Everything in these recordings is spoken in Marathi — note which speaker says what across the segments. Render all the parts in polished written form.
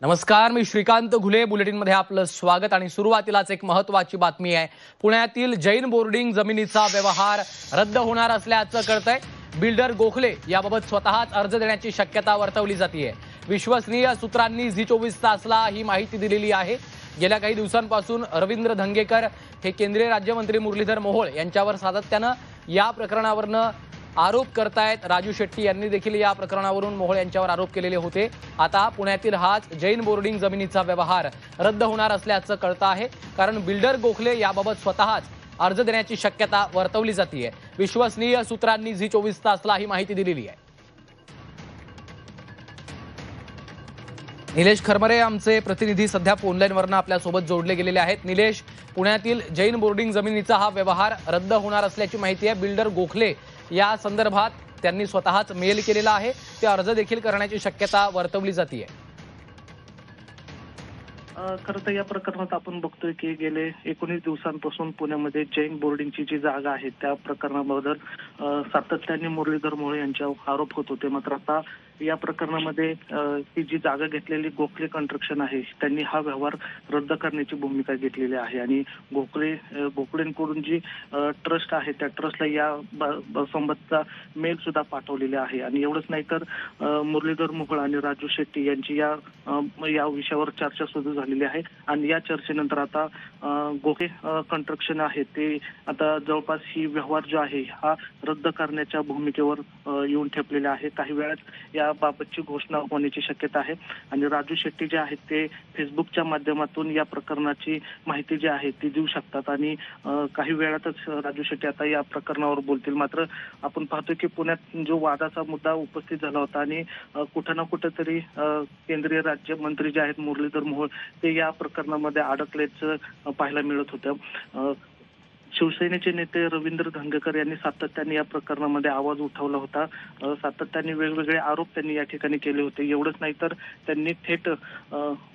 Speaker 1: नमस्कार, मी श्रीकांत घुले. बुलेटिनमध्ये आपलं स्वागत. आणि सुरुवातीलाच एक महत्त्वाची बातमी आहे. पुण्यातील जैन बोर्डिंग जमिनीचा व्यवहार रद्द होणार असल्याचं कळतंय. बिल्डर गोखले याबाबत स्वतःच अर्ज देण्याची शक्यता वर्तवली जाते. विश्वसनीय सूत्रांनी झी24 तासला ही माहिती दिलेली आहे. गेल्या काही दिवसांपासून रवींद्र धंगेकर हे केंद्रीय राज्यमंत्री मुरलीधर मोहोळ यांच्यावर सातत्यानं या प्रकरणावरनं आरोप करतायत. राजू शेट्टी यांनी देखील या प्रकरणावरून मोहोळ यांच्यावर आरोप केलेले होते. आता पुण्यातील हाच जैन बोर्डिंग जमिनीचा व्यवहार रद्द होणार असल्याचं कळतं आहे. कारण बिल्डर गोखले याबाबत स्वतःच अर्ज देण्याची शक्यता वर्तवली जाते. विश्वसनीय सूत्रांनी झी24 तासला ही माहिती दिलेली आहे. निलेश खरमरे आमचे प्रतिनिधी सध्या फोनलाईनवरनं आपल्यासोबत जोडले गेलेले आहेत. निलेश, पुण्यातील जैन बोर्डिंग जमिनीचा हा व्यवहार रद्द होणार असल्याची माहिती आहे. बिल्डर गोखले या संदर्भात त्यांनी स्वतःच मेल केलेला आहे. ते अर्ज देखील करण्याची शक्यता वर्तवली जाते.
Speaker 2: खरं तर या प्रकरणात आपण बघतोय की गेले 19 दिवसांपासून पुण्यामध्ये जैन बोर्डिंगची जी जागा आहे त्या प्रकरणाबद्दल सातत्याने मुरलीधर मोहोळ यांच्यावर आरोप होत होते. मात्र आता या प्रकरणामध्ये ही जी जागा घेतलेली गोखले कन्स्ट्रक्शन आहे त्यांनी हा व्यवहार रद्द करण्याची भूमिका घेतलेली आहे. आणि गोखलेंकडून जी ट्रस्ट आहे त्या ट्रस्टला या संबंधचा मेल सुद्धा पाठवलेला आहे. आणि एवढंच नाही तर मुरलीधर मोहोळ आणि राजू शेट्टी यांची या विषयावर चर्चा सुरू झालेली आहे. आणि या चर्चेनंतर आता गोखले कन्स्ट्रक्शन आहे ते आता जवळपास ही व्यवहार जो आहे हा रद्द करण्याच्या भूमिकेवर येऊन ठेपलेले आहे. काही वेळात याबाबतची घोषणा होण्याची शक्यता आहे. आणि राजू शेट्टी जे आहेत ते फेसबुकच्या माध्यमातून या प्रकरणाची माहिती जी आहे ती देऊ शकतात. आणि काही वेळातच राजू शेट्टी आता या प्रकरणावर बोलतील. मात्र आपण पाहतोय की पुण्यात जो वादाचा मुद्दा उपस्थित झाला होता आणि कुठं ना कुठेतरी केंद्रीय राज्यमंत्री जे आहेत मुरलीधर मोहोळ ते या प्रकरणामध्ये अडकल्याचं पाहायला मिळत होतं. शिवसेनेचे नेते रवींद्र धंगेकर यांनी सातत्याने या प्रकरणामध्ये आवाज उठवला होता. सातत्याने वेगवेगळे आरोप त्यांनी या ठिकाणी केले होते. एवढंच नाही तर त्यांनी थेट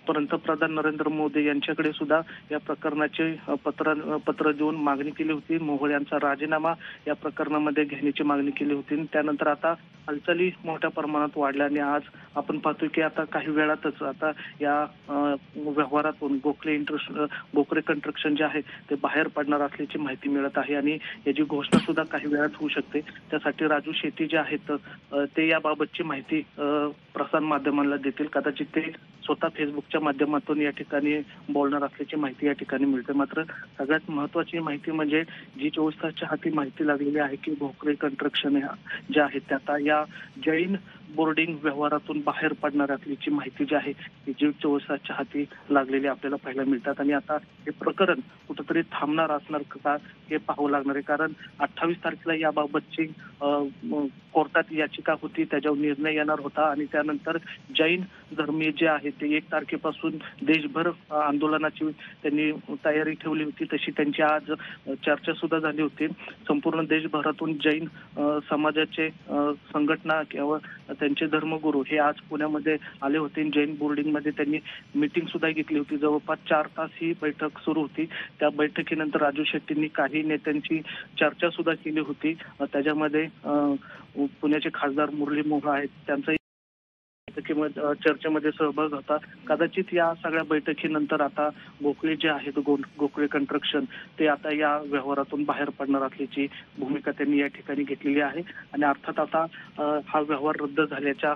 Speaker 2: पंतप्रधान नरेंद्र मोदी यांच्याकडे सुद्धा या प्रकरणाचे पत्र देऊन मागणी केली होती. मोहोळ यांचा राजीनामा या प्रकरणामध्ये घेण्याची मागणी केली होती. त्यानंतर आता हालचाली मोठ्या प्रमाणात वाढल्या आणि आज आपण पाहतोय की आता काही वेळातच आता या व्यवहारातून गोखले कन्स्ट्रक्शन जे आहे ते बाहेर पडणार असल्याची माहिती मिळत आहे. आणि याची घोषणा सुद्धा काही वेळात होऊ शकते. त्यासाठी राजू शेट्टी जे आहेत ते याबाबतची माहिती प्रसार माध्यमांना देतील. कदाचित ते स्वतः फेसबुकच्या माध्यमातून या ठिकाणी बोलणार असल्याची माहिती या ठिकाणी मिळते. मात्र सगळ्यात महत्वाची माहिती म्हणजे झी24 तासच्या हाती माहिती लागलेली आहे की गोखले कन्स्ट्रक्शन जे आहे ते आता या जैन बोर्डिंग व्यवहारातून बाहेर पडणार असल्याची माहिती जी आहे ती झी24 तासच्या हाती लागलेली आपल्याला पाहायला मिळतात. आणि आता हे प्रकरण कुठंतरी थांबणार असणार का हे पाहावं लागणार आहे. कारण 28 तारखेला याबाबतची कोर्टात याचिका होती, त्याच्यावर निर्णय येणार होता. आणि त्यानंतर जैन धर्मीय जे आहे ते 1 तारखेपासून देशभर आंदोलनाची त्यांनी तयारी ठेवली होती. तशी त्यांची आज चर्चा सुद्धा झाली होती. संपूर्ण देशभरातून जैन समाजाचे संघटना किंवा त्यांचे धर्मगुरू हे आज पुण्यामध्ये आले होते. जैन बोर्डिंगमध्ये त्यांनी मीटिंग सुद्धा घेतली होती. जवळपास 4 तास ही बैठक सुरू होती. त्या बैठकीनंतर राजू शेट्टींनी काही नेत्यांची चर्चा सुद्धा केली होती. त्याच्यामध्ये पुण्याचे खासदार मुरली मोहोळ आहेत त्यांचा चर्चेमध्ये सहभाग होता. कदाचित या सगळ्या बैठकीनंतर आता गोखले जे आहेत गोखले कन्स्ट्रक्शन ते आता या व्यवहारातून बाहेर पडणार असल्याची भूमिका त्यांनी या ठिकाणी घेतलेली आहे. आणि अर्थात आता हा व्यवहार रद्द झाल्याच्या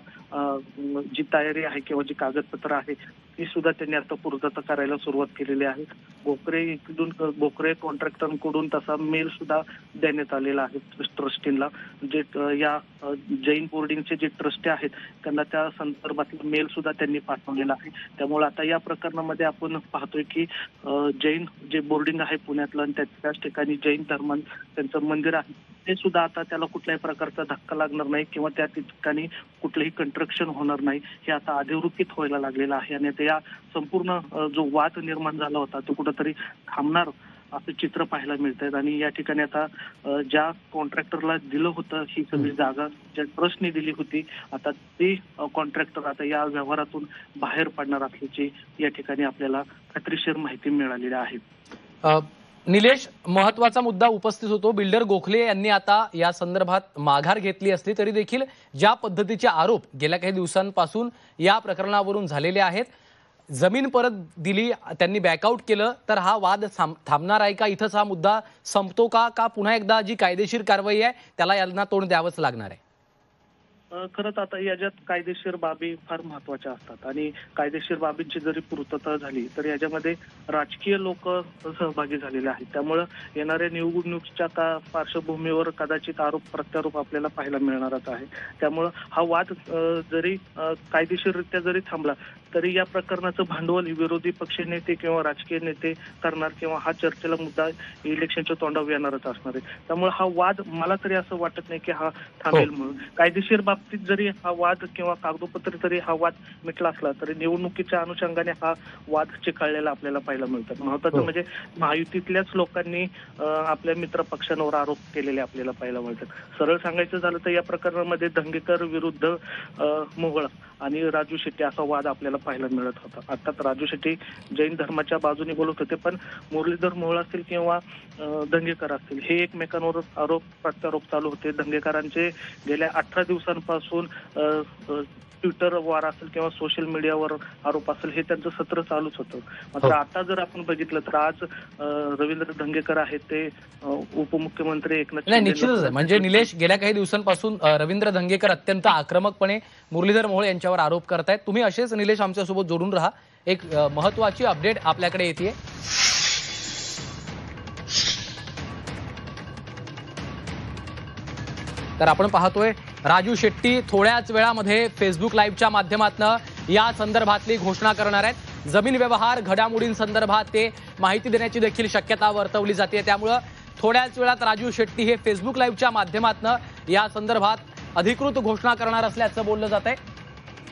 Speaker 2: जी तयारी आहे किंवा जी कागदपत्र आहे ती सुद्धा त्यांनी आता पूर्तता करायला सुरुवात केलेली आहे. गोखले कॉन्ट्रॅक्टरकडून तसा मेल सुद्धा देण्यात आलेला आहे ट्रस्टींना. जे या जैन बोर्डिंगचे जे ट्रस्टी आहेत त्यांना त्या संदर्भातला मेल सुद्धा त्यांनी पाठवलेला आहे. त्यामुळे आता या प्रकरणामध्ये आपण पाहतोय की जैन जे बोर्डिंग आहे पुण्यातलं आणि त्याच ठिकाणी जैन धर्म त्यांचं मंदिर आहे ते सुद्धा आता त्याला कुठल्याही प्रकारचा धक्का लागणार नाही किंवा त्या ठिकाणी कुठलंही कन्स्ट्रक्शन होणार नाही हे आता अधोरेखित व्हायला लागलेलं आहे. आणि या संपूर्ण जो वाद निर्माण झाला होता तो कुठंतरी थांबणार असं चित्र पाहायला मिळत आहेत. आणि या ठिकाणी आता ज्या कॉन्ट्रॅक्टरला दिलं होतं ही सगळी जागा ज्या ट्रस्टने दिली होती आता ते कॉन्ट्रॅक्टर आता या व्यवहारातून बाहेर पडणार असल्याची या ठिकाणी आपल्याला खात्रीशीर माहिती मिळालेली आहे.
Speaker 1: निलेश, महत्वाचा मुद्दा उपस्थित होतो. बिल्डर गोखले यांनी आता या संदर्भात माघार घेतली असली तरी देखील ज्या पद्धतीचे आरोप गेल्या काही दिवसांपासून या प्रकरणावरून झालेले आहेत जमीन परत दिली, त्यांनी बॅकआउट केलं, तर हा वाद थांबणार आहे का? इथंच हा मुद्दा संपतो का? का पुन्हा एकदा जी कायदेशीर कारवाई आहे त्याला यांना तोंड द्यावंच लागणार आहे?
Speaker 2: खरंच आता याच्यात कायदेशीर बाबी फार महत्वाच्या असतात आणि कायदेशीर बाबींची जरी पूर्तता झाली तर याच्यामध्ये राजकीय लोक सहभागी झालेले आहेत. त्यामुळं येणाऱ्या निवडणुकीच्या पार्श्वभूमीवर कदाचित आरोप प्रत्यारोप आपल्याला पाहायला मिळणारच आहे. त्यामुळं हा वाद जरी कायदेशीररित्या जरी थांबला तरी या प्रकरणाचं भांडवल विरोधी पक्ष नेते किंवा राजकीय नेते करणार किंवा हा चर्चेला मुद्दा इलेक्शनच्या तोंडावर येणारच असणार आहे. त्यामुळे हा वाद मला तरी असं वाटत नाही की हा थांबेल म्हणून. कायदेशीर बाबतीत जरी हा वाद किंवा कागदोपत्री तरी हा वाद मिटला असला तरी निवडणुकीच्या अनुषंगाने हा वाद चिघळलेला आपल्याला पाहायला मिळतात. महत्वाचं म्हणजे महायुतीतल्याच लोकांनी आपल्या मित्र पक्षांवर आरोप केलेले आपल्याला पाहायला मिळतात. सरळ सांगायचं झालं तर या प्रकरणामध्ये दंगेकर विरुद्ध मोहोळ आणि राजू शेट्टी असा वाद आपल्याला पाहायला मिळत होता. अर्थात राजू शेट्टी जैन धर्माच्या बाजूने बोलत होते, पण मुरलीधर मोहोळ असतील किंवा दंगेकर असतील हे एकमेकांवर आरोप प्रत्यारोप चालू होते. दंगेकरांचे गेल्या 18 दिवसांपासून ट्विटर वर असेल किंवा सोशल मीडियावर आरोप असेल हे त्यांचं सत्र चालूच होतं. मात्र आता जर आपण बघितलं तर आज रवींद्र दंगेकर आहेत ते उपमुख्यमंत्री एकनाथ
Speaker 1: नाही, निश्चितच आहे. म्हणजे निलेश, गेल्या काही दिवसांपासून रवींद्र दंगेकर अत्यंत आक्रमकपणे मुरलीधर मोहोळ यांच्यावर आरोप करतायत. तुम्ही असेच निलेश आमच्यासोबत जोडून राहा. एक महत्वाची अपडेट आपल्याकडे येते. तर आपण पाहतोय राजू शेट्टी थोड्याच वेळामध्ये फेसबुक लाईव्हच्या माध्यमातून या संदर्भातली घोषणा करणार आहेत. जमीन व्यवहार घडामोडींसंदर्भात ते माहिती देण्याची देखील शक्यता वर्तवली जाते. त्यामुळं थोड्याच वेळात राजू शेट्टी हे फेसबुक लाईव्हच्या माध्यमातून या संदर्भात अधिकृत घोषणा करणार असल्याचं बोललं जात आहे.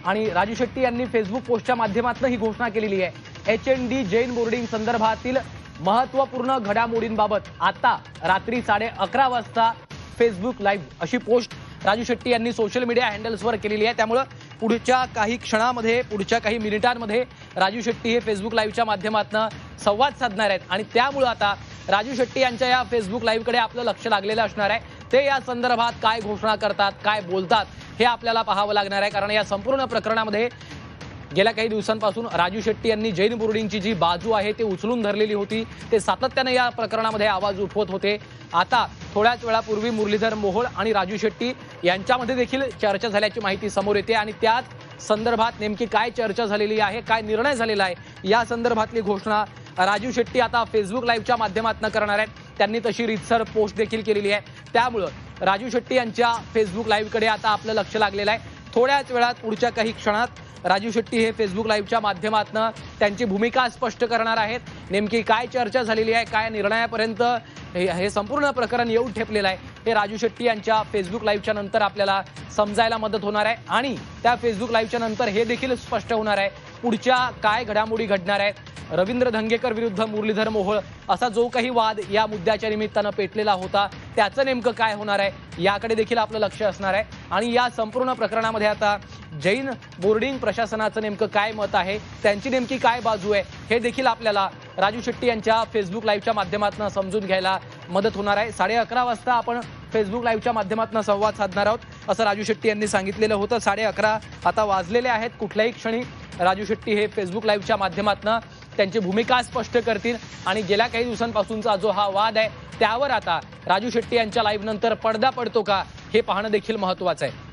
Speaker 1: आणि राजू शेट्टी यांनी फेसबुक पोस्टच्या माध्यमातून ही घोषणा केलेली आहे. HND जैन बोर्डिंग संदर्भातील महत्वपूर्ण घडामोडींबाबत आता रात्री 11:30 वाजता फेसबुक लाईव्ह अशी पोस्ट राजू शेट्टी यांनी सोशल मीडिया हँडल्सवर केलेली आहे. त्यामुळं पुढच्या काही क्षणामध्ये, पुढच्या काही मिनिटांमध्ये राजू शेट्टी हे फेसबुक लाईव्हच्या माध्यमातून संवाद साधणार आहेत. आणि त्यामुळं आता राजू शेट्टी यांच्या या फेसबुक लाईव्हकडे आपलं लक्ष लागलेलं असणार आहे. ते या संदर्भात काय घोषणा करतात, काय बोलतात हे आपल्याला पाहावं लागणार आहे. कारण या संपूर्ण प्रकरणामध्ये गेल्या काही दिवसांपासून राजू शेट्टी यांनी जैन बोर्डिंगची जी बाजू आहे ती उचलून धरलेली होती. ते सातत्याने या प्रकरणामध्ये आवाज उठवत होते. आता थोड्याच वेळापूर्वी मुरलीधर मोहोळ आणि राजू शेट्टी यांच्यामध्ये देखील चर्चा झाल्याची माहिती समोर येते. आणि त्याच संदर्भात नेमकी काय चर्चा झालेली आहे, काय निर्णय झालेला आहे या संदर्भातली घोषणा राजू शेट्टी आता फेसबुक लाईव्हच्या माध्यमातून करणार आहेत. त्यांनी तशी रीतसर पोस्ट देखील केलेली आहे. त्यामुळं राजू शेट्टी यांच्या फेसबुक लाईव्हकडे आता आपलं लक्ष लागलेलं आहे. थोड्याच वेळात, पुढच्या काही क्षणात राजू शेट्टी हे फेसबुक लाईव्हच्या माध्यमातून त्यांची भूमिका स्पष्ट करणार आहेत. नेमकी काय चर्चा झालेली आहे, काय निर्णयापर्यंत हे संपूर्ण प्रकरण येऊन ठेपलेलं आहे हे राजू शेट्टी यांच्या फेसबुक लाईव्हच्या नंतर आपल्याला समजायला मदत होणार आहे. आणि त्या फेसबुक लाईव्हच्या नंतर हे देखील स्पष्ट होणार आहे पुढच्या काय घडामोडी घडणार आहेत. रवींद्र दंगेकर विरुद्ध मुरलीधर मोहोळ असा जो काही वाद या मुद्द्याच्या निमित्तानं पेटलेला होता त्याचं नेमकं काय होणार आहे याकडे देखील आपलं लक्ष असणार आहे. आणि या संपूर्ण प्रकरणामध्ये आता जैन बोर्डिंग प्रशासनाचं नेमकं काय मत आहे, त्यांची नेमकी काय बाजू आहे हे देखील आपल्याला राजू शेट्टी यांच्या फेसबुक लाईव्हच्या माध्यमातून समजून घ्यायला मदत होणार आहे. 11:30 वाजता आपण फेसबुक लाईव्हच्या माध्यमातून संवाद साधणार आहोत असं राजू शेट्टी यांनी सांगितलेलं होतं. 11:30 आता वाजलेले आहेत. कुठल्याही क्षणी राजू शेट्टी हे फेसबुक लाईव्हच्या माध्यमातून त्यांची भूमिका स्पष्ट करतील. आणि गेल्या काही दिवसांपासूनचा जो हा वाद आहे त्यावर आता राजू शेट्टी यांच्या लाईव्ह नंतर पडदा पडतो का हे पाहणं देखील महत्वाचं आहे.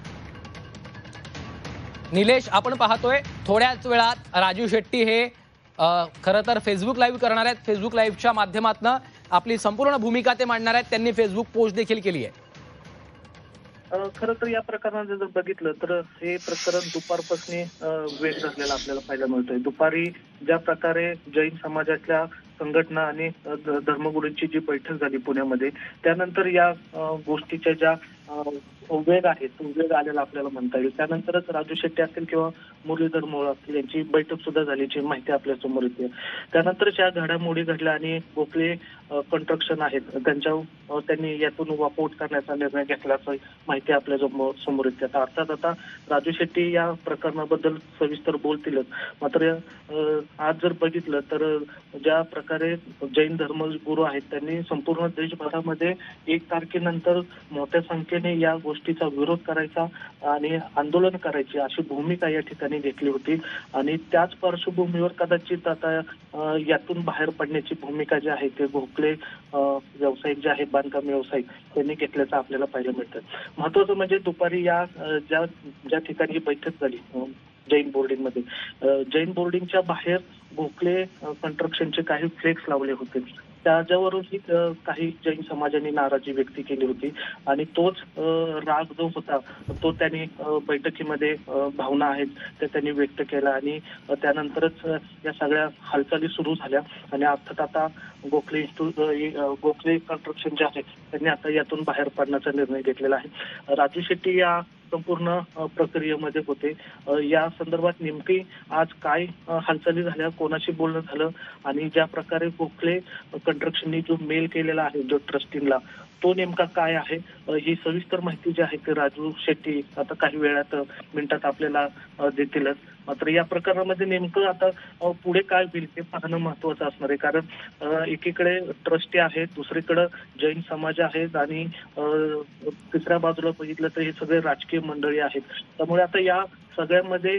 Speaker 1: निलेश, आपण पाहतोय थोड्याच वेळात राजू शेट्टी हे खरं तर फेसबुक लाईव्ह करणार आहेत. फेसबुक लाईव्हच्या माध्यमातून आपली संपूर्ण भूमिका ते मांडणार आहेत. त्यांनी फेसबुक पोस्ट देखील केली आहे.
Speaker 2: खरं तर या प्रकरणात जर बघितलं तर हे प्रकरण दुपारपासून वेग धरलेला आपल्याला पाहायला मिळतोय. दुपारी ज्या प्रकारे जैन समाजातल्या संघटना आणि धर्मगुरूंची जी बैठक झाली पुण्यामध्ये त्यानंतर या गोष्टीच्या ज्या वेग आहे तो वेग आलेला आपल्याला म्हणता येईल. त्यानंतरच राजू शेट्टी असतील किंवा मुरलीधर मोहोळ असतील यांची बैठक सुद्धा झाल्याची माहिती आपल्या समोर येते. त्यानंतर ज्या घडामोडी घडल्या आणि गोखले कन्स्ट्रक्शन आहेत त्यांनी यातून वॉकआउट करण्याचा निर्णय घेतल्याचं माहिती आपल्या समोर येते. अर्थात आता राजू शेट्टी या प्रकरणाबद्दल सविस्तर बोलतीलच. मात्र आज जर बघितलं तर ज्या प्रकारे जैन धर्मगुरू आहेत त्यांनी संपूर्ण देशभरामध्ये 1 तारखेनंतर मोठ्या संख्येने सातत्याने या गोष्टीचा विरोध करायचा आणि आंदोलन करायची अशी भूमिका या ठिकाणी घेतली होती आणि त्याच पार्श्वभूमीवर कदाचित आता यातून बाहेर पडण्याची भूमिका जी आहे ते गोखले व्यावसायिक जे आहेत बांधकाम व्यावसायिक त्यांनी घेतल्याचं आपल्याला पाहायला मिळतं. महत्वाचं म्हणजे दुपारी या ज्या ठिकाणी बैठक झाली जैन बोर्डिंगमध्ये जैन बोर्डिंगच्या बाहेर गोखले कन्स्ट्रक्शनचे काही फ्लेक्स लावले होते. त्याच्यावरूनही काही जैन समाजाने नाराजी व्यक्त केली होती आणि तोच राग जो होता तो त्यांनी बैठकीमध्ये भावना आहेत त्या त्यांनी व्यक्त केला आणि त्यानंतरच या सगळ्या हालचाली सुरू झाल्या आणि अर्थात आता गोखले कन्स्ट्रक्शन जे आहे त्यांनी आता यातून बाहेर पडण्याचा निर्णय घेतलेला आहे. राजू शेट्टी या संपूर्ण प्रक्रियेमध्ये होते. या संदर्भात नेमकी आज काय हालचाली झाल्या, कोणाशी बोलणं झालं आणि ज्या प्रकारे गोखले कन्स्ट्रक्शननी जो मेल केलेला आहे जो ट्रस्टींना तो नेमका काय आहे ही सविस्तर माहिती जी आहे ती राजू शेट्टी आता काही मिनिटात आपल्याला देतीलच. मात्र या प्रकरणामध्ये नेमकं आता पुढे काय होईल ते पाहणं महत्वाचं असणार आहे कारण एकीकडे ट्रस्टी आहेत, दुसरीकडे जैन समाज आहेत आणि तिसऱ्या बाजूला बघितलं तर हे सगळे राजकीय मंडळी आहेत. त्यामुळे आता या सगळ्यांमध्ये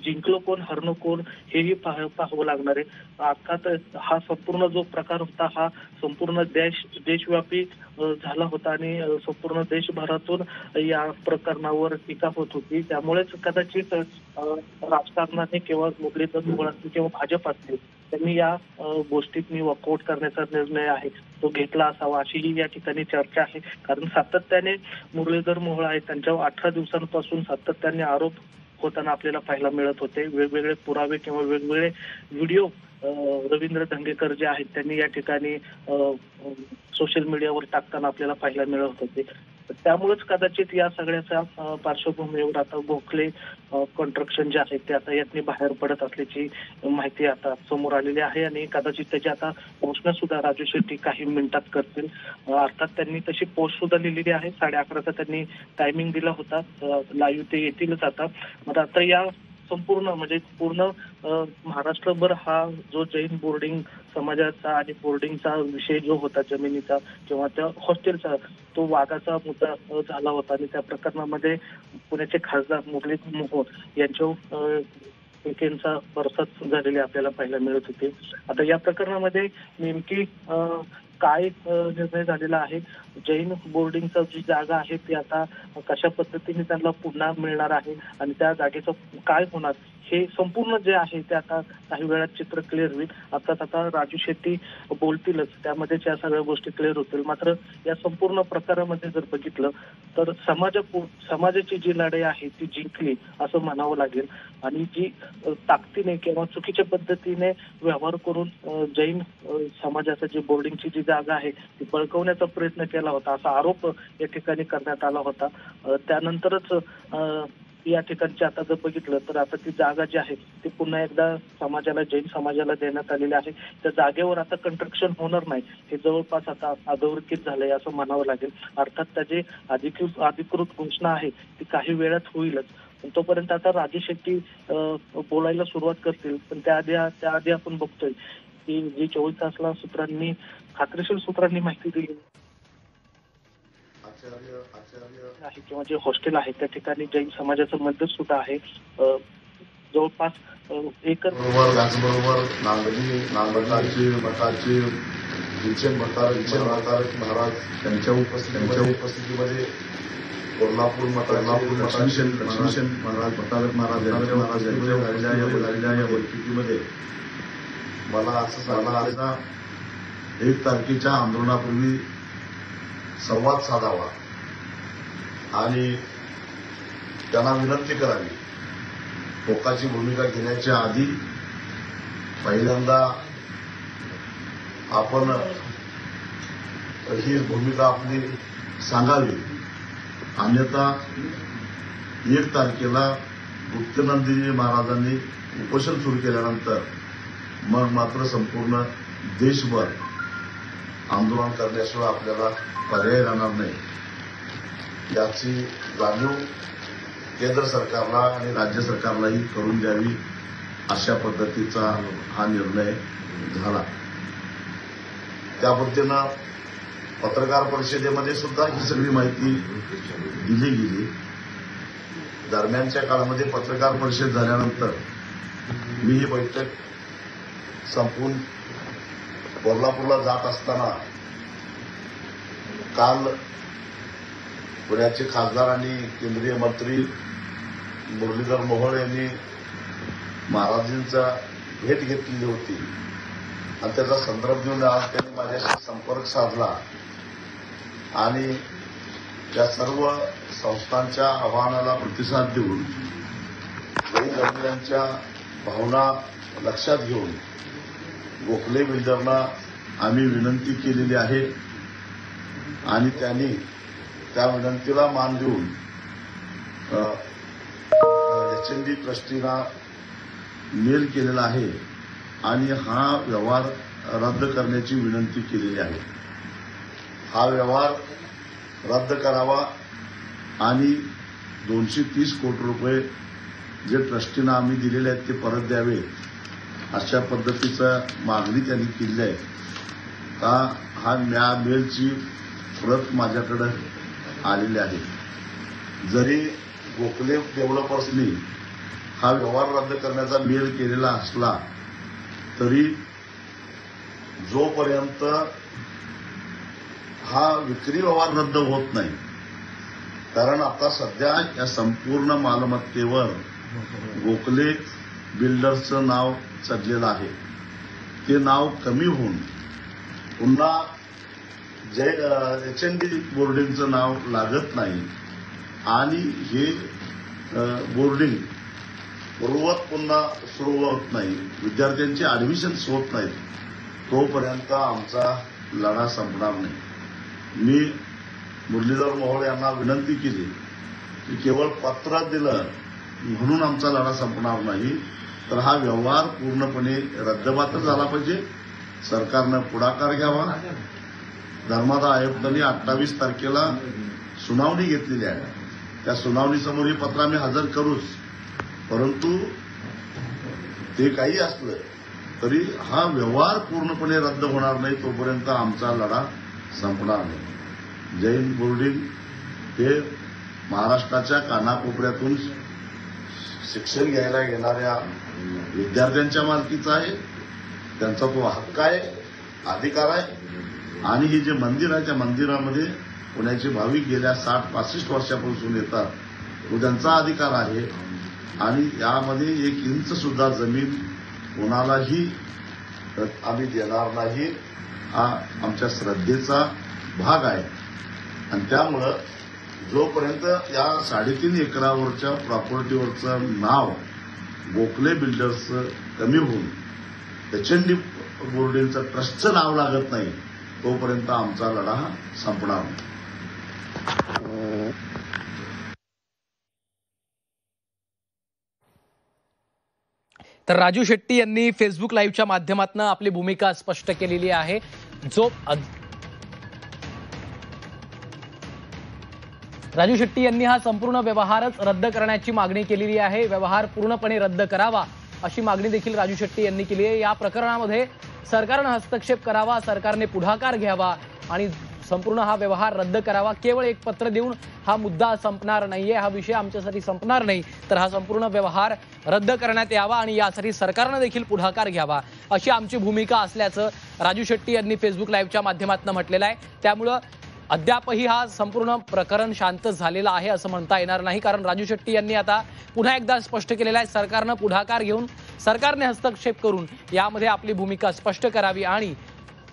Speaker 2: जिंकलो कोण हरणं कोण हेही पाहावं लागणार आहे. अर्थात हा संपूर्ण जो प्रकार होता हा संपूर्ण देशव्यापी झाला होता आणि संपूर्ण देशभरातून या प्रकरणावर टीका होत होती. त्यामुळेच कदाचित राजकारणाने किंवा मुरलीधर मोहोळ असतील किंवा भाजप असतील त्यांनी या गोष्टीतनी वॉकआउट करण्याचा निर्णय आहे तो घेतला असावा अशीही या ठिकाणी चर्चा आहे. कारण सातत्याने मुरलीधर मोहोळ आहेत त्यांच्यावर 18 दिवसांपासून सातत्याने आरोप होताना आपल्याला पाहायला मिळत होते. वेगवेगळे पुरावे किंवा वेगवेगळे व्हिडिओ रवींद्र धंगेकर जे आहेत त्यांनी या ठिकाणी सोशल मीडियावर टाकताना आपल्याला पाहायला मिळत होते. त्यामुळेच कदाचित या सगळ्याच्या पार्श्वभूमीवर आता गोखले कन्स्ट्रक्शन जे आहे ते आता यातनी बाहेर पडत असल्याची माहिती आता समोर आलेली आहे आणि कदाचित त्याची आता घोषणा सुद्धा राजू शेट्टी काही मिनिटात करतील. अर्थात त्यांनी तशी पोस्ट सुद्धा लिहिलेली आहे. 11:30चा त्यांनी टायमिंग दिला होता. लाईव्ह ते येतीलच आता. मग आता या संपूर्ण म्हणजे पूर्ण महाराष्ट्रभर हा जो जैन बोर्डिंग समाजाचा आणि बोर्डिंगचा विषय जो होता जमिनीचा किंवा त्या हॉस्टेलचा तो वादाचा मुद्दा झाला होता आणि त्या प्रकरणामध्ये पुण्याचे खासदार मुरलीधर मोहोळ यांच्या टीकेचा बरसात झालेली आपल्याला पाहायला मिळत होते. आता या प्रकरणामध्ये नेमकी काय निर्णय झालेला आहे, जैन बोर्डिंगचा जी जागा आहे ती आता कशा पद्धतीने त्यांना पुन्हा मिळणार आहे आणि त्या जागेचं काय होणार हे संपूर्ण जे आहे ते आता काही वेळात चित्र क्लिअर होईल. अर्थात आता राजू शेट्टी बोलतीलच त्यामध्येच या सगळ्या गोष्टी क्लिअर होतील. मात्र या संपूर्ण प्रकारामध्ये जर बघितलं तर समाजाची जी लढाई आहे ती जिंकली असं म्हणावं लागेल आणि जी ताकदीने किंवा चुकीच्या पद्धतीने व्यवहार करून जैन समाजाचं जी बोर्डिंगची जी जागा आहे ती बळकवण्याचा प्रयत्न केला होता असा आरोप या ठिकाणी करण्यात आला होता. त्यानंतरच या ठिकाणची आता जर बघितलं तर आता ती जागा जी आहे ती पुन्हा एकदा जैन समाजाला देण्यात आलेली आहे. त्या जागेवर आता कन्स्ट्रक्शन होणार नाही हे जवळपास आता अधोरेखित झालंय असं म्हणावं लागेल. अर्थात त्याची अधिकृत घोषणा आहे ती काही वेळात होईलच. तोपर्यंत आता राजू शेट्टी बोलायला सुरुवात करतील. पण त्याआधी आपण बघतोय की जी 24 तासला खात्रीशीर सूत्रांनी माहिती दिली आहे किंवा जे हॉस्टेल आहे त्या ठिकाणी जैन समाजाचं मंदिर सुद्धा आहे. जवळपास
Speaker 3: त्याचबरोबर नांदगावचे मठाचे महाराज त्यांच्या उपस्थितीमध्ये कोल्हापूर लक्ष्मीशन महाराज भट्टारक महाराज या बैठकीमध्ये मला असं 1 तारखेच्या आंदोलनापूर्वी संवाद साधावा आणि त्यांना विनंती करावी. टोकाची भूमिका घेण्याच्या आधी पहिल्यांदा आपण ही भूमिका आपली सांगावी. अन्यथा 1 तारखेला गुप्तनंदीजी महाराजांनी उपोषण सुरू केल्यानंतर मग मात्र संपूर्ण देशभर आंदोलन करण्याशिवाय आपल्याला पर्याय राहणार नाही. याची जाणीव केंद्र सरकारला आणि राज्य सरकारलाही करून द्यावी अशा पद्धतीचा हा निर्णय झाला. त्या पद्धतीनं पत्रकार परिषदेमध्ये सुद्धा ही सगळी माहिती दिली गेली. दरम्यानच्या काळामध्ये पत्रकार परिषद झाल्यानंतर मी ही बैठक संपून कोल्हापूरला जात असताना काल पुण्याचे खासदार आणि केंद्रीय मंत्री मुरलीधर मोहोळ यांनी महाराजांचा भेट घेतलेली होती आणि त्याचा संदर्भ घेऊन आज त्यांनी माझ्याशी संपर्क साधला आणि त्या सर्व संस्थांच्या आवाहनाला प्रतिसाद देऊन जैन भावना लक्षात घेऊन गोखले बिल्डरना आम्ही विनंती केलेली आहे आणि त्यांनी त्या विनंतीला मान देऊन एचएनडी ट्रस्टीना मेल केलेला आहे आणि हा व्यवहार रद्द करण्याची विनंती केलेली आहे. हा व्यवहार रद्द करावा आणि 230 कोटी रुपये जे ट्रस्टीना आम्ही दिलेले आहेत ते परत द्यावे अशा पद्धतीचा मागणी त्यांनी केली आहे. हा मेलची प्रत माझ्याकडे आलेली आहे. जरी गोखले डेव्हलपर्सनी हा व्यवहार रद्द करण्याचा मेल केलेला असला तरी जोपर्यंत हा विक्री व्यवहार रद्द होत नाही, कारण आता सध्या या संपूर्ण मालमत्तेवर गोखले बिल्डर्सचं नाव चढलेलं आहे. ते नाव कमी होऊन पुन्हा एचएनडी बोर्डिंगचं नाव लागत नाही आणि हे बोर्डिंग पूर्ववत पुन्हा सुरू होत नाही, विद्यार्थ्यांची ऍडमिशन्स होत नाहीत, तोपर्यंत आमचा लढा संपणार नाही. मी मुरलीधर मोहोळ यांना विनंती केली की केवळ पत्र दिलं म्हणून आमचा लढा संपणार नाही, तर हा व्यवहार पूर्णपणे रद्दबातल झाला पाहिजे. सरकारनं पुढाकार घ्यावा. धर्मादाय आयुक्तांनी 28 तारखेला सुनावणी घेतलेली आहे. त्या सुनावणीसमोर हे पत्र आम्ही हजर करूच, परंतु ते काही असलं तरी हा व्यवहार पूर्णपणे रद्द होणार नाही तोपर्यंत आमचा लढा संपणार नाही. जैन बोर्डिंग हे महाराष्ट्राच्या कानाकोपऱ्यातून शिक्षण घ्यायला येणाऱ्या विद्यार्थ्यांच्या मालकीचा आहे. त्यांचा तो हक्क आहे, अधिकार आहे. आणि हे जे मंदिर आहे त्या मंदिरामध्ये पुण्याचे भाविक गेल्या 60-65 वर्षापासून येतात, तो त्यांचा अधिकार आहे. आणि यामध्ये 1 इंच सुद्धा जमीन कोणालाही आम्ही देणार नाही, हा आमच्या श्रद्धेचा भाग आहे. आणि त्यामुळं जोपर्यंत या 3.5 एकरावरच्या प्रॉपर्टीवरचं नाव गोखले बिल्डर्सचं कमी होऊन एचएनडी बोर्डिंगचं ट्रस्टचं नाव लागत नाही तोपर्यंत आमचा लढा संपणार नाही.
Speaker 1: तर राजू शेट्टी यांनी फेसबुक लाईव्हच्या माध्यमातून आपली भूमिका स्पष्ट केलेली आहे. राजू शेट्टी यांनी हा संपूर्ण व्यवहारच रद्द करण्याची मागणी केलेली आहे. व्यवहार पूर्णपणे रद्द करावा अशी मागणी देखील राजू शेट्टी यांनी केली आहे. या प्रकरणामध्ये सरकारने हस्तक्षेप करावा, सरकारने पुढाकार घ्यावा आणि संपूर्ण हा व्यवहार रद्द करावा. केवळ एक पत्र देऊन हा मुद्दा संपणार नाहीये, हा विषय आमच्यासाठी संपणार नाही, तर हा संपूर्ण व्यवहार रद्द करण्यात यावा आणि यासाठी सरकारने देखील पुढाकार घ्यावा अशी आमची भूमिका असल्याचं राजू शेट्टी यांनी फेसबुक लाईव्हच्या माध्यमातून म्हटलेलं आहे. त्यामुळं अद्यापही हा संपूर्ण प्रकरण शांत झालेला आहे असं म्हणता येणार नाही, कारण राजू शेट्टी यांनी आता पुन्हा एकदा स्पष्ट केलेलं आहे सरकारनं पुढाकार घेऊन, सरकारने हस्तक्षेप करून यामध्ये आपली भूमिका स्पष्ट करावी आणि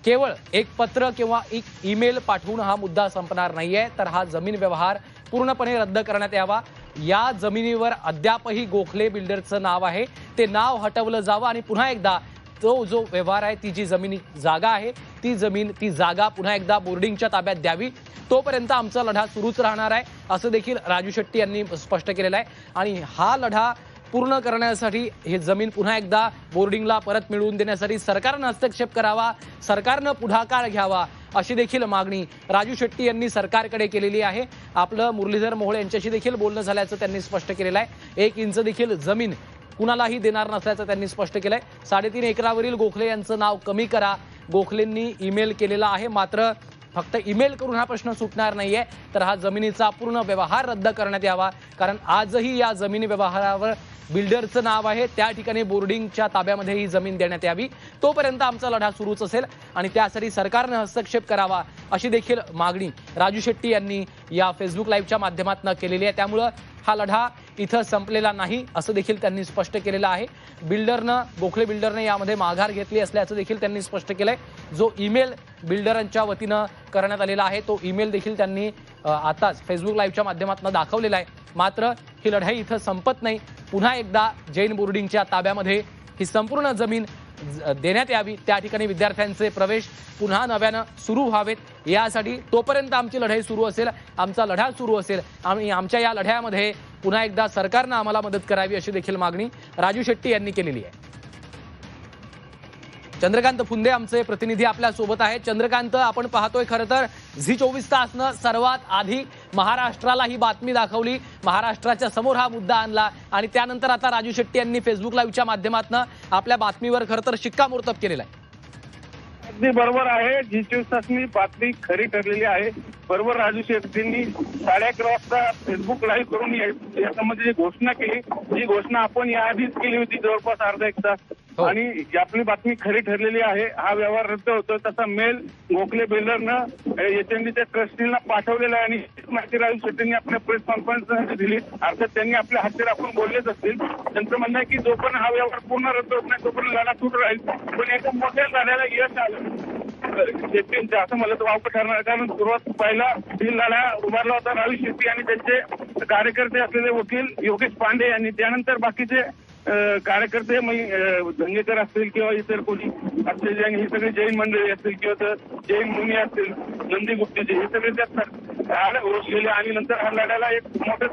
Speaker 1: केवळ एक पत्र किंवा एक ईमेल पाठवून हा मुद्दा संपणार नाहीये, तर हा जमीन व्यवहार पूर्णपणे रद्द करण्यात यावा. या जमिनीवर अद्यापही गोखले बिल्डरचं नाव आहे, ते नाव हटवलं जावं आणि पुन्हा एकदा तो जो व्यवहार आहे, ती जी जमिनी जागा आहे, ती जागा पुन्हा एकदा बोर्डिंगच्या ताब्यात द्यावी. तोपर्यंत आमचा लढा सुरूच राहणार आहे असं देखील राजू शेट्टी यांनी स्पष्ट केलेलं आहे. आणि हा लढा पूर्ण करण्यासाठी हे जमीन पुन्हा एकदा बोर्डिंगला परत मिळवून देण्यासाठी सरकारनं हस्तक्षेप करावा, सरकारनं पुढाकार घ्यावा अशी देखील मागणी राजू शेट्टी यांनी सरकारकडे केलेली आहे. आपलं मुरलीधर मोहोळ यांच्याशी देखील बोलणं झाल्याचं त्यांनी स्पष्ट केलेलं आहे. 1 इंच देखील जमीन कुणालाही देणार नसल्याचं त्यांनी स्पष्ट केलंय. 3.5 एकरावरील गोखले यांचं नाव कमी करा, गोखलेंनी ईमेल केलेला आहे. मात्र फक्त ईमेल करून हा प्रश्न सुटणार नाहीये, तर हा जमिनीचा पूर्ण व्यवहार रद्द करण्यात यावा. कारण आजही या जमिनी व्यवहारावर बिल्डरचं नाव आहे, त्या ठिकाणी बोर्डिंगच्या ताब्यामध्ये ही जमीन देण्यात यावी. तोपर्यंत आमचा लढा सुरूच असेल आणि त्यासाठी सरकारनं हस्तक्षेप करावा अशी देखील मागणी राजू शेट्टी यांनी या फेसबुक लाईव्हच्या माध्यमातून केलेली आहे. त्यामुळं हा लढा इथं संपलेला नाही असं देखील त्यांनी स्पष्ट केलेलं आहे. गोखले बिल्डरनं यामध्ये माघार घेतली असल्याचं देखील त्यांनी स्पष्ट केलंय. जो ईमेल बिल्डरांच्या वतीनं करण्यात आलेला आहे तो ईमेल देखील त्यांनी आताच फेसबुक लाईव्हच्या माध्यमातून दाखवलेला आहे. मात्र ही लढाई इथं संपत नाही. पुन्हा एकदा जैन बोर्डिंगच्या ताब्यामध्ये ही संपूर्ण जमीन देण्यात यावी, त्या ठिकाणी विद्यार्थ्यांचे प्रवेश पुन्हा नव्यानं सुरू व्हावेत यासाठी तोपर्यंत आमची लढाई सुरू असेल, आमचा लढा सुरू असेल आणि आमच्या या लढ्यामध्ये पुन्हा एकदा सरकारनं आम्हाला मदत करावी अशी देखील मागणी राजू शेट्टी यांनी केलेली आहे. चंद्रकांत फुंदे आमचे प्रतिनिधी आपल्या सोबत आहेत. चंद्रकांत, आपण पाहतोय खरं तर झी24 तासनं सर्वात आधी महाराष्ट्राला ही बातमी दाखवली, महाराष्ट्राच्या समोर हा मुद्दा आणला आणि त्यानंतर आता राजू शेट्टी यांनी फेसबुक लाईव्हच्या माध्यमातून आपल्या बातमीवर खरं तर शिक्कामोर्तब केलेला आहे.
Speaker 4: अगदी बरोबर आहे. झी24 तासनी बातमी खरी ठरलेली आहे. बरोबर राजू शेट्टींनी 11:30 वाजता फेसबुक लाईव्ह करून यासंबंधी जी घोषणा केली, जी घोषणा आपण याआधीच केली होती जवळपास अर्धा एक तास, आणि आपली बातमी खरी ठरलेली आहे. हा व्यवहार रद्द होतो तसा मेल गोखले बिल्डरनं एचएनडीच्या ट्रस्टीला पाठवलेला आहे आणि माहिती राजू शेट्टींनी आपल्या प्रेस कॉन्फरन्स दिली. अर्थात त्यांनी आपल्या हातचे आपण बोललेच असतील. त्यांचं म्हणणं आहे की जोपर्यंत हा व्यवहार पूर्ण रद्द होत नाही तोपर्यंत लढा सुरू राहील. पण एका मोठ्या लढ्याला यश आलं शेट्टींचं असं मला तर वावटं ठरणार, कारण सुरुवात पहिला ही लढा उभारला होता राजू शेट्टी आणि त्यांचे कार्यकर्ते असलेले वकील योगेश पांडे यांनी. त्यानंतर बाकीचे कार्यकर्ते दंगेकर असतील किंवा इतर कोणी असतील, ही सगळी जैन मंडळी असतील किंवा जैन मुनी असतील, नंदी गुप्तेचे, हे सगळे त्यात गेले आणि नंतर हा लढ्याला एक मोठं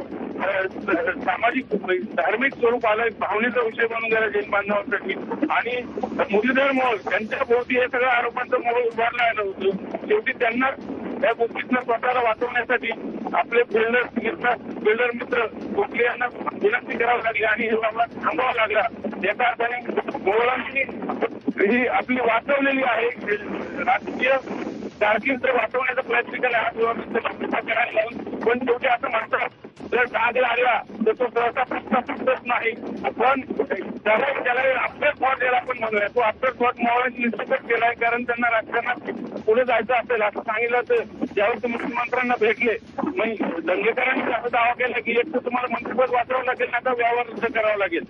Speaker 4: सामाजिक धार्मिक स्वरूप आलं, एक भावनेचा विषय बनून गेला जैन बांधवांसाठी. आणि मुरलीधर मोहोळ त्यांच्या भोवती हे सगळं आरोपांचं मोहोळ उभारलं आलं. शेवटी त्यांना या गोष्टीतनं स्वतःला वाचवण्यासाठी आपले बिल्डर मित्र गोखले यांना विनंती करावी लागली आणि हे बाबा थांबवावा लागला. एका अर्थाने मोहोळांनी ही आपली वाचवलेली आहे राजकीय कारकीर्द वाचवण्याचा प्रयत्न केला करायला लावून. पण शेवटी असं म्हणतात जर डाग लागला तर तो सहसा प्रश्न नाही, पण त्याला आफ्टर थॉट ज्याला आपण म्हणूया तो आफ्टर थॉट मोहोळांनी निश्चितच केलाय. कारण त्यांना राजकारणात पुढे जायचं असेल असं सांगितलं तर ज्यावेळेस मुख्यमंत्र्यांना भेटले मग दंगेकरांनी असा दावा केला की एक तर तुम्हाला मंत्रिपद वाचवावं लागेल, आता व्यवहार रद्द करावा लागेल.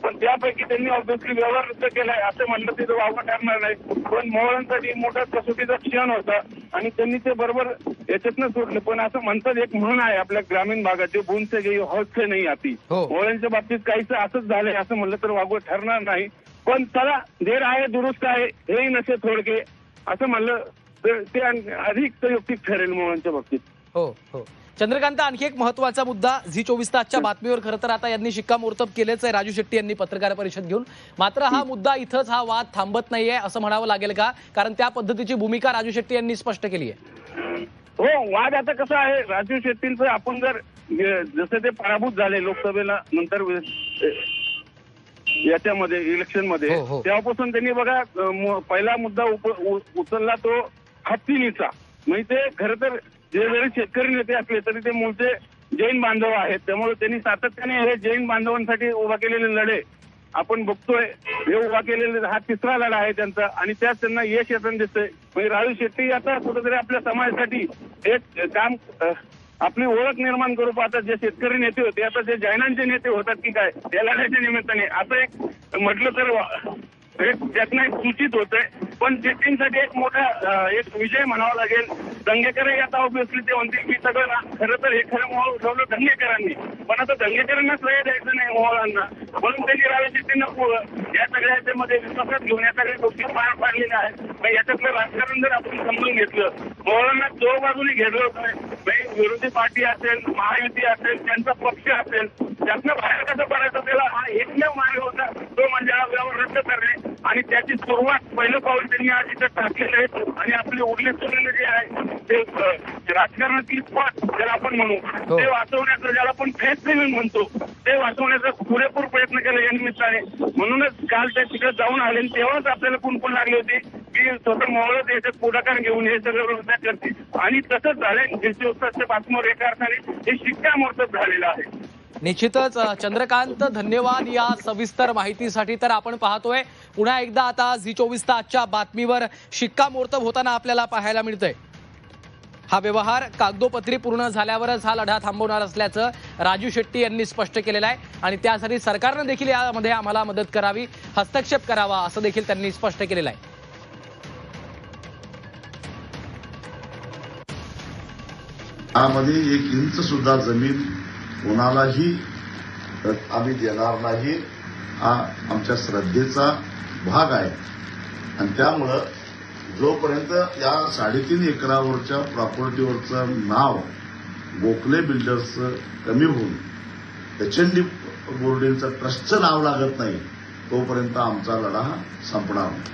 Speaker 4: पण त्यापैकी त्यांनी ऑब्व्हियसली व्यवहार रद्द केलाय असं म्हणलं तिथं वावगं ठरणार नाही. पण मोहोळांसाठी मोठा कसोटीचा क्षण होता आणि त्यांनी ते बरोबर याच्यातनं सोडलं. पण असं म्हणतात, एक म्हण आहे आपल्या ग्रामीण भागात, जे बूंद से गई हौद से नाही आती. मोहोळांच्या बाबतीत काहीच असंच झालंय असं म्हणलं तर वावगं ठरणार नाही. पण चला देर आहे दुरुस्त आहे, हेही नसे थोडके असं म्हणलं तर ते अधिक संयुक्तिक ठरेल मोहोळांच्या बाबतीत.
Speaker 1: हो हो. चंद्रकांत, आणखी एक महत्वाचा मुद्दा झी24 तासच्या बातमीवर खरं तर आता यांनी शिक्कामोर्तब केलेच आहे राजू शेट्टी यांनी पत्रकार परिषद घेऊन. मात्र हा मुद्दा इथंच हा वाद थांबत नाहीये असं म्हणावं लागेल का? कारण त्या पद्धतीची भूमिका राजू शेट्टी यांनी स्पष्ट केली आहे.
Speaker 4: हो, वाद आता कसं आहे राजू शेट्टींचं, आपण जर जसं ते पराभूत झाले लोकसभेला नंतर याच्यामध्ये इलेक्शनमध्ये, तेव्हापासून त्यांनी बघा पहिला मुद्दा उचलला तो हत्तीनीचा. म्हणजे ते खरं तर जे जरी शेतकरी नेते असले तरी ते मूळचे जैन बांधव आहेत. त्यामुळे त्यांनी सातत्याने हे जैन बांधवांसाठी उभा केलेले लढे आपण बघतोय. हे उभा केलेले हा तिसरा लढा आहे त्यांचा आणि त्यात त्यांना यश येताना दिसतंय. म्हणजे राजू शेट्टी आता कुठेतरी आपल्या समाजासाठी एक काम आपली ओळख निर्माण करू पाहतात. जे शेतकरी नेते होते आता ते जैनांचे नेते होतात की काय या लढ्याच्या निमित्ताने असं एक म्हटलं तर त्यातनं एक सूचित होतंय. पण शेट्टींसाठी एक मोठा एक विजय म्हणावा लागेल. दंगेकरही आता ऑब्व्हियसली ते म्हणतील की सगळं खरं तर हे खरं मोहोळ उठवलं दंगेकरांनी, पण आता दंगेकरांना श्रेय द्यायचं नाही मोहोळांना. म्हणून त्यांनी राजू शेट्टींना या सगळ्या याच्यामध्ये विश्वासात घेऊन या सगळ्या गोष्टी पार पाडलेल्या आहेत. याच्यातलं राजकारण जर आपण समजून घेतलं, मोहोळांना दोन बाजूने घेतलं होतं. विरोधी पार्टी असेल, महायुती असेल, त्यांचा पक्ष असेल, त्यातनं बाहेर कसं पडायचं त्याला हा एकमेव मार्ग होता, तो म्हणजे हा व्यवहार रद्द करणे. आणि त्याची सुरुवात पहिलं पाऊल त्यांनी आज इथं टाकलेलं आहे. आणि आपले उरले सुरलेले जे आहे ते राजकारणातील पट ज्याला आपण म्हणू
Speaker 1: हो.
Speaker 4: ते वाचवण्याचा, ज्याला आपण फेस सेव्हिंग म्हणतो, ते वाचवण्याचा पुरेपूर प्रयत्न केला या निमित्ताने. म्हणूनच काल ते तिकडे जाऊन आले आणि तेव्हाच आपल्याला कुणकुण लागली होती की स्वतः मोहळच याच्यात पुढाकार घेऊन हे सगळं व्यवस्था करते. आणि तसंच झालंय. 24 बातमीवर एका अर्थाने हे शिक्कामोर्तब झालेलं आहे.
Speaker 1: निश्चितच चंद्रकांत, धन्यवाद या सविस्तर माहितीसाठी. तर आपण पाहतोय पुन्हा एकदा आता झी24 तासच्या बातमीवर शिक्कामोर्तब होताना आपल्याला पाहायला मिळतंय. हा व्यवहार कागदोपत्री पूर्ण झाल्यावरच हा लढा थांबवणार असल्याचं राजू शेट्टी यांनी स्पष्ट केलेलं आहे आणि त्यासाठी सरकारनं देखील यामध्ये आम्हाला मदत करावी, हस्तक्षेप करावा असं देखील त्यांनी स्पष्ट केलेलं आहे.
Speaker 3: यामध्ये 1 इंच सुद्धा जमीन कोणालाही आम्ही देणार नाही, हा आमच्या श्रद्धेचा भाग आहे. आणि त्यामुळं जोपर्यंत या 3.5 एकरावरच्या प्रॉपर्टीवरचं नाव गोखले बिल्डर्सचं कमी होऊन HND बोर्डिंगचं ट्रस्टचं नाव लागत नाही तोपर्यंत आमचा लढा संपणार नाही.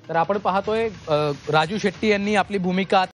Speaker 1: तर आपण पाहतोय राजू शेट्टी यांनी आपली भूमिका